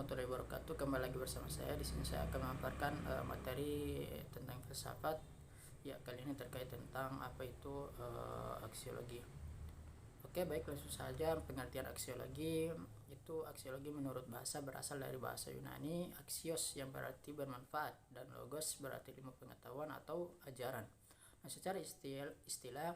warahmatullahi wabarakatuh. Kembali lagi bersama saya. Di sini saya akan memaparkan materi tentang filsafat. Ya, kali ini terkait tentang apa itu aksiologi. Oke, baik, langsung saja. Pengertian aksiologi itu, aksiologi menurut bahasa berasal dari bahasa Yunani axios yang berarti bermanfaat dan logos berarti ilmu pengetahuan atau ajaran. Nah, secara istilah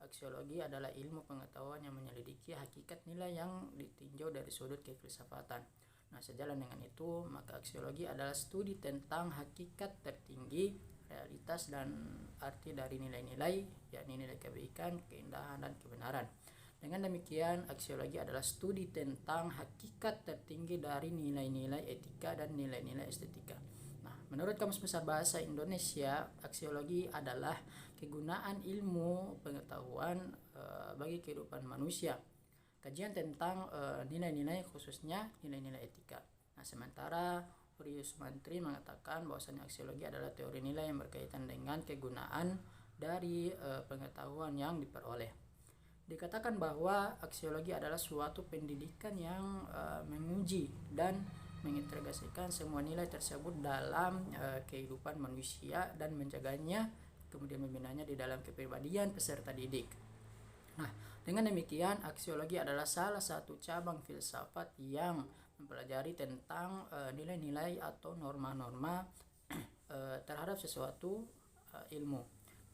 aksiologi adalah ilmu pengetahuan yang menyelidiki hakikat nilai yang ditinjau dari sudut kefilsafatan. Nah, sejalan dengan itu, maka aksiologi adalah studi tentang hakikat tertinggi, realitas dan arti dari nilai-nilai, yakni nilai kebaikan, keindahan, dan kebenaran. Dengan demikian, aksiologi adalah studi tentang hakikat tertinggi dari nilai-nilai etika dan nilai-nilai estetika. Nah, menurut Kamus Besar Bahasa Indonesia, aksiologi adalah kegunaan ilmu pengetahuan bagi kehidupan manusia, kajian tentang nilai-nilai, khususnya nilai-nilai etika. Nah, sementara Urius Mantri mengatakan bahwasanya aksiologi adalah teori nilai yang berkaitan dengan kegunaan dari pengetahuan yang diperoleh. Dikatakan bahwa aksiologi adalah suatu pendidikan yang menguji dan mengintegrasikan semua nilai tersebut dalam kehidupan manusia dan menjaganya, kemudian membinanya di dalam kepribadian peserta didik. Nah, dengan demikian aksiologi adalah salah satu cabang filsafat yang mempelajari tentang nilai-nilai atau norma-norma terhadap sesuatu ilmu.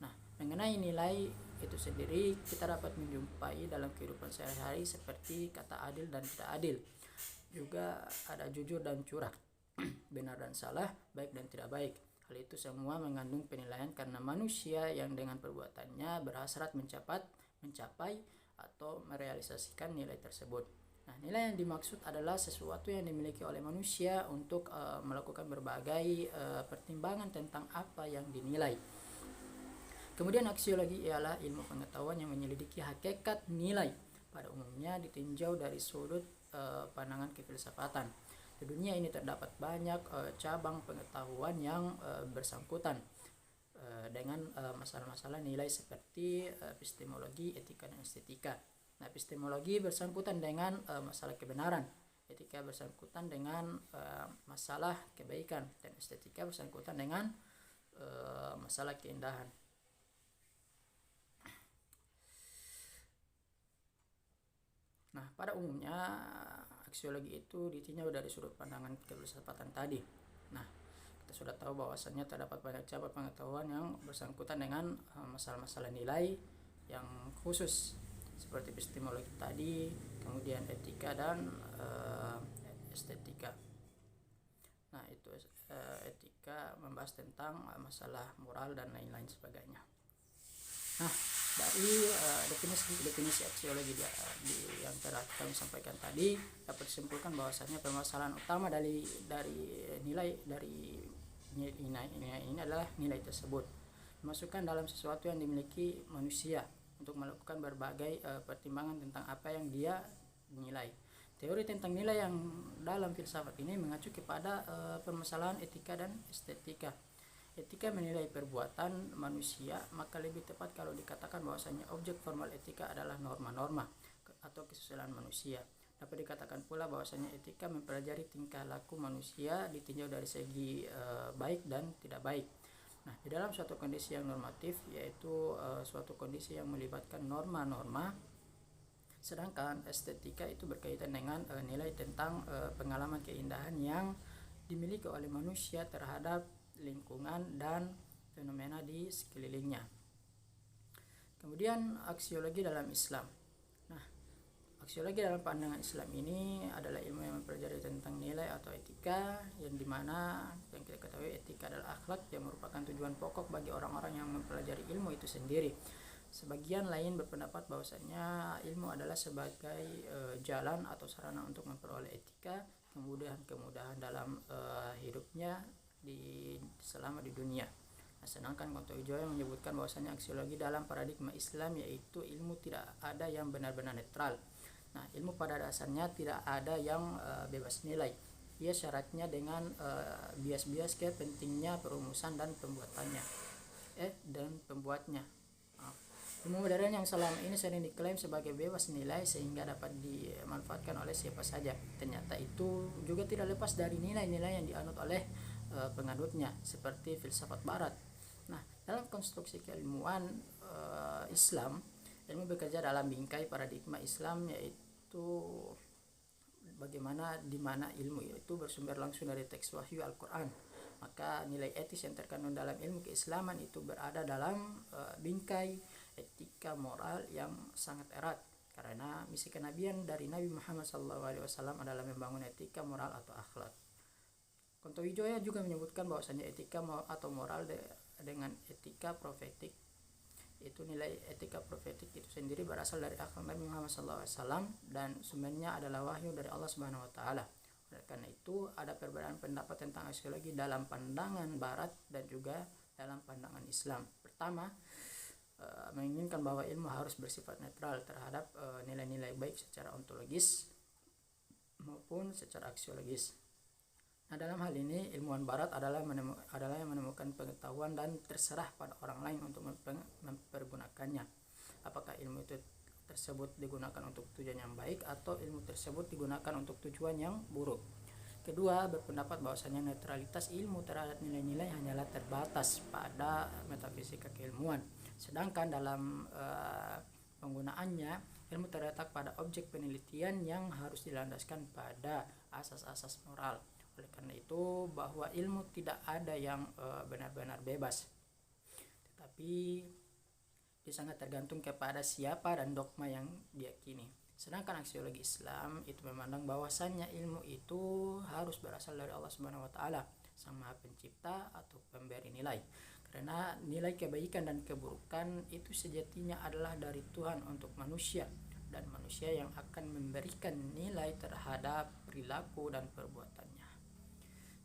Nah, mengenai nilai itu sendiri kita dapat menjumpai dalam kehidupan sehari-hari seperti kata adil dan tidak adil. Juga ada jujur dan curang, benar dan salah, baik dan tidak baik. Hal itu semua mengandung penilaian karena manusia yang dengan perbuatannya berhasrat mencapai atau merealisasikan nilai tersebut. Nah, nilai yang dimaksud adalah sesuatu yang dimiliki oleh manusia untuk melakukan berbagai pertimbangan tentang apa yang dinilai. Kemudian aksiologi ialah ilmu pengetahuan yang menyelidiki hakikat nilai, pada umumnya ditinjau dari sudut pandangan kefilsafatan. Di dunia ini terdapat banyak cabang pengetahuan yang bersangkutan dengan masalah-masalah nilai seperti epistemologi, etika, dan estetika. Nah, epistemologi bersangkutan dengan masalah kebenaran, etika bersangkutan dengan masalah kebaikan, dan estetika bersangkutan dengan masalah keindahan. Nah, pada umumnya aksiologi itu ditinjau dari sudut pandangan kefilsafatan tadi. Nah, kita sudah tahu bahwasannya terdapat banyak cabang pengetahuan yang bersangkutan dengan masalah-masalah nilai yang khusus seperti epistemologi tadi, kemudian etika dan estetika. Nah, itu etika membahas tentang masalah moral dan lain-lain sebagainya. Nah, dari definisi aksiologi yang telah kami sampaikan tadi dapat disimpulkan bahwasanya permasalahan utama dari nilai ini adalah nilai tersebut dimasukkan dalam sesuatu yang dimiliki manusia untuk melakukan berbagai pertimbangan tentang apa yang dia nilai. Teori tentang nilai yang dalam filsafat ini mengacu kepada permasalahan etika dan estetika. Etika menilai perbuatan manusia, maka lebih tepat kalau dikatakan bahwasanya objek formal etika adalah norma-norma atau kesusilaan manusia. Dapat dikatakan pula bahwasanya etika mempelajari tingkah laku manusia ditinjau dari segi baik dan tidak baik. Nah, di dalam suatu kondisi yang normatif, yaitu suatu kondisi yang melibatkan norma-norma, sedangkan estetika itu berkaitan dengan nilai tentang pengalaman keindahan yang dimiliki oleh manusia terhadap lingkungan dan fenomena di sekelilingnya. Kemudian aksiologi dalam Islam. Nah, aksiologi dalam pandangan Islam ini adalah ilmu yang mempelajari tentang nilai atau etika, yang dimana yang kita ketahui etika adalah akhlak yang merupakan tujuan pokok bagi orang-orang yang mempelajari ilmu itu sendiri. Sebagian lain berpendapat bahwasanya ilmu adalah sebagai jalan atau sarana untuk memperoleh etika, kemudahan dalam hidupnya selama di dunia. Nah, sedangkan Gonto Wijoyo menyebutkan bahwasanya aksiologi dalam paradigma Islam yaitu ilmu tidak ada yang benar-benar netral. Nah, ilmu pada dasarnya tidak ada yang bebas nilai. Ia syaratnya dengan bias-bias pentingnya perumusan dan pembuatnya. Ilmu modern yang selama ini sering diklaim sebagai bebas nilai sehingga dapat dimanfaatkan oleh siapa saja, ternyata itu juga tidak lepas dari nilai-nilai yang dianut oleh penganutnya, seperti filsafat barat. Nah, dalam konstruksi keilmuan Islam, ilmu bekerja dalam bingkai paradigma Islam, yaitu bagaimana di mana ilmu itu bersumber langsung dari teks wahyu Al-Quran. Maka nilai etis yang terkandung dalam ilmu keislaman itu berada dalam bingkai etika moral yang sangat erat, karena misi kenabian dari Nabi Muhammad SAW adalah membangun etika moral atau akhlak. Konto Wijoya juga menyebutkan bahwasanya etika atau moral dengan etika profetik, itu nilai etika profetik itu sendiri berasal dari akhlak Nabi Muhammad SAW dan sumbernya adalah wahyu dari Allah Subhanahu Wa Taala. Karena itu ada perbedaan pendapat tentang aksiologi dalam pandangan Barat dan juga dalam pandangan Islam. Pertama, menginginkan bahwa ilmu harus bersifat netral terhadap nilai-nilai baik secara ontologis maupun secara aksiologis. Nah, dalam hal ini ilmuwan Barat adalah yang menemukan pengetahuan dan terserah pada orang lain untuk mempergunakannya. Apakah ilmu itu tersebut digunakan untuk tujuan yang baik atau ilmu tersebut digunakan untuk tujuan yang buruk. Kedua, berpendapat bahwasanya netralitas ilmu terhadap nilai-nilai hanyalah terbatas pada metafisika keilmuan. Sedangkan dalam penggunaannya, ilmu terletak pada objek penelitian yang harus dilandaskan pada asas-asas moral. Oleh karena itu, bahwa ilmu tidak ada yang benar-benar bebas, tetapi dia sangat tergantung kepada siapa dan dogma yang diyakini. Sedangkan aksiologi Islam itu memandang bahwasannya ilmu itu harus berasal dari Allah Subhanahu Wa Taala, Sang Maha Pencipta atau pemberi nilai. Karena nilai kebaikan dan keburukan itu sejatinya adalah dari Tuhan untuk manusia, dan manusia yang akan memberikan nilai terhadap perilaku dan perbuatannya.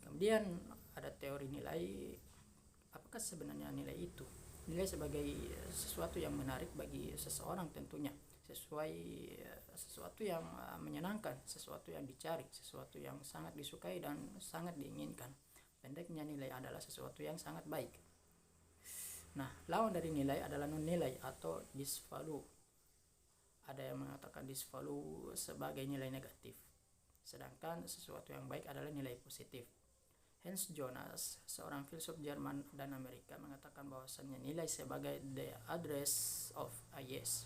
Kemudian ada teori nilai. Apakah sebenarnya nilai itu? Nilai sebagai sesuatu yang menarik bagi seseorang tentunya, sesuatu yang menyenangkan, sesuatu yang dicari, sesuatu yang sangat disukai dan sangat diinginkan. Pendeknya, nilai adalah sesuatu yang sangat baik. Nah, lawan dari nilai adalah non nilai atau disvalue. Ada yang mengatakan disvalue sebagai nilai negatif, sedangkan sesuatu yang baik adalah nilai positif. Hans Jonas, seorang filsuf Jerman dan Amerika, mengatakan bahwasannya nilai sebagai the address of a yes.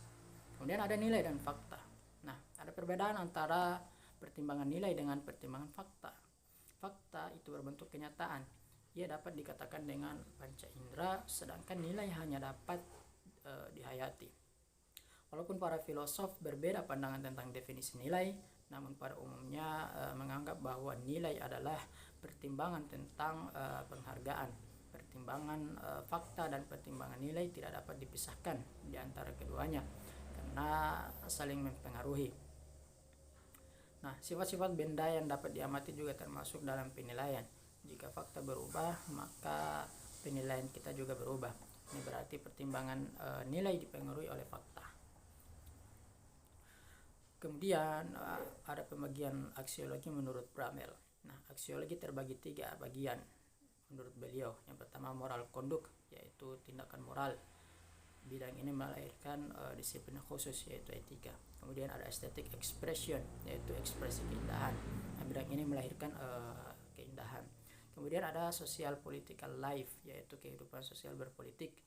Kemudian ada nilai dan fakta. Nah, ada perbedaan antara pertimbangan nilai dengan pertimbangan fakta. Fakta itu berbentuk kenyataan. Ia dapat dikatakan dengan panca indera, sedangkan nilai hanya dapat dihayati. Walaupun para filosof berbeda pandangan tentang definisi nilai, namun pada umumnya menganggap bahwa nilai adalah pertimbangan tentang penghargaan. Pertimbangan fakta dan pertimbangan nilai tidak dapat dipisahkan di antara keduanya karena saling mempengaruhi. Nah, sifat-sifat benda yang dapat diamati juga termasuk dalam penilaian. Jika fakta berubah, maka penilaian kita juga berubah. Ini berarti pertimbangan nilai dipengaruhi oleh fakta. Kemudian ada pembagian aksiologi menurut Bramel. Nah, aksiologi terbagi 3 bagian menurut beliau. Yang pertama moral conduct, yaitu tindakan moral. Bidang ini melahirkan disiplin khusus, yaitu etika. Kemudian ada aesthetic expression, yaitu ekspresi keindahan. Nah, bidang ini melahirkan keindahan. Kemudian ada social political life, yaitu kehidupan sosial berpolitik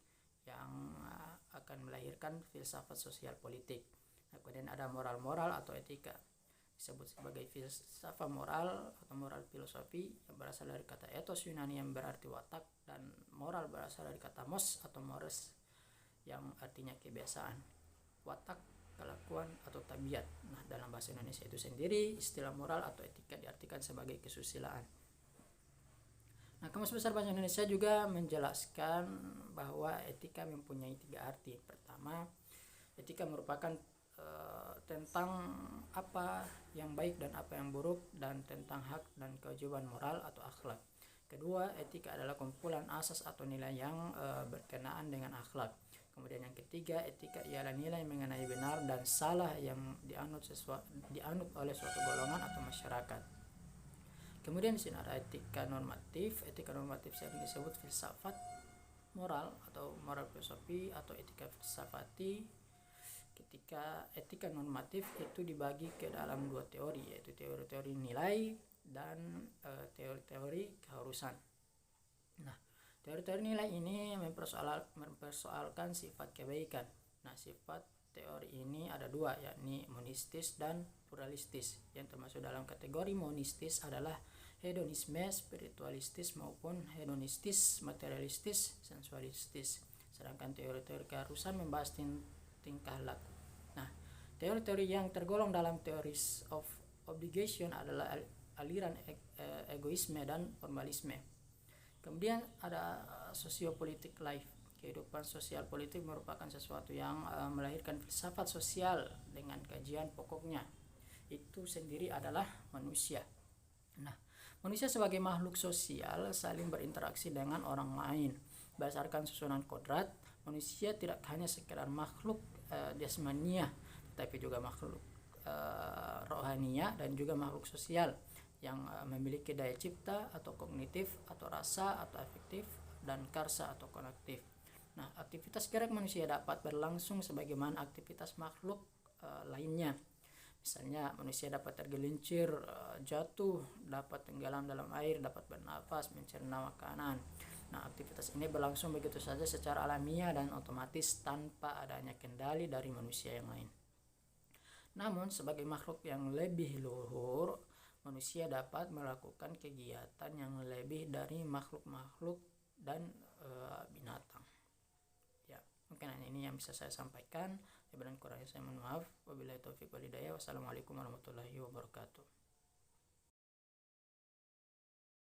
yang akan melahirkan filsafat sosial politik. Nah, kemudian ada moral atau etika, disebut sebagai filsafat moral atau moral filosofi, yang berasal dari kata ethos Yunani yang berarti watak, dan moral berasal dari kata mos atau mores yang artinya kebiasaan, watak, kelakuan atau tabiat. Nah, dalam bahasa Indonesia itu sendiri istilah moral atau etika diartikan sebagai kesusilaan. Nah, Kamus Besar Bahasa Indonesia juga menjelaskan bahwa etika mempunyai 3 arti. Pertama, etika merupakan tentang apa yang baik dan apa yang buruk, dan tentang hak dan kewajiban moral atau akhlak. Kedua, etika adalah kumpulan asas atau nilai yang berkenaan dengan akhlak. Kemudian yang ketiga, etika ialah nilai mengenai benar dan salah yang dianut oleh suatu golongan atau masyarakat. Kemudian di sini ada etika normatif. Etika normatif sering disebut filsafat moral atau moral filosofi atau etika filsafati. Ketika etika normatif itu dibagi ke dalam dua teori, yaitu teori-teori nilai dan teori-teori keharusan. Nah, teori-teori nilai ini mempersoalkan sifat kebaikan. Nah, sifat teori ini ada dua, yakni monistis dan pluralistis. Yang termasuk dalam kategori monistis adalah hedonisme spiritualistis maupun hedonistis materialistis sensualistis. Sedangkan teori-teori keharusan membahas tingkah laku. Nah, teori-teori yang tergolong dalam theories of obligation adalah aliran egoisme dan formalisme. Kemudian ada sociopolitik life. Kehidupan sosial politik merupakan sesuatu yang melahirkan filsafat sosial dengan kajian pokoknya. Itu sendiri adalah manusia. Nah, manusia sebagai makhluk sosial saling berinteraksi dengan orang lain. Berdasarkan susunan kodrat, manusia tidak hanya sekedar makhluk jasmania, tapi juga makhluk rohania dan juga makhluk sosial yang memiliki daya cipta atau kognitif atau rasa atau afektif dan karsa atau konektif. Nah, aktivitas gerak manusia dapat berlangsung sebagaimana aktivitas makhluk lainnya. Misalnya manusia dapat tergelincir, jatuh, dapat tenggelam dalam air, dapat bernafas, mencerna makanan. Nah, aktivitas ini berlangsung begitu saja secara alamiah dan otomatis tanpa adanya kendali dari manusia yang lain. Namun, sebagai makhluk yang lebih luhur, manusia dapat melakukan kegiatan yang lebih dari makhluk-makhluk dan binatang. Ya, mungkin hanya ini yang bisa saya sampaikan. Lebih dan kurangnya saya mohon maaf. Wabillahi taufiq wal hidayah. Wassalamualaikum warahmatullahi wabarakatuh.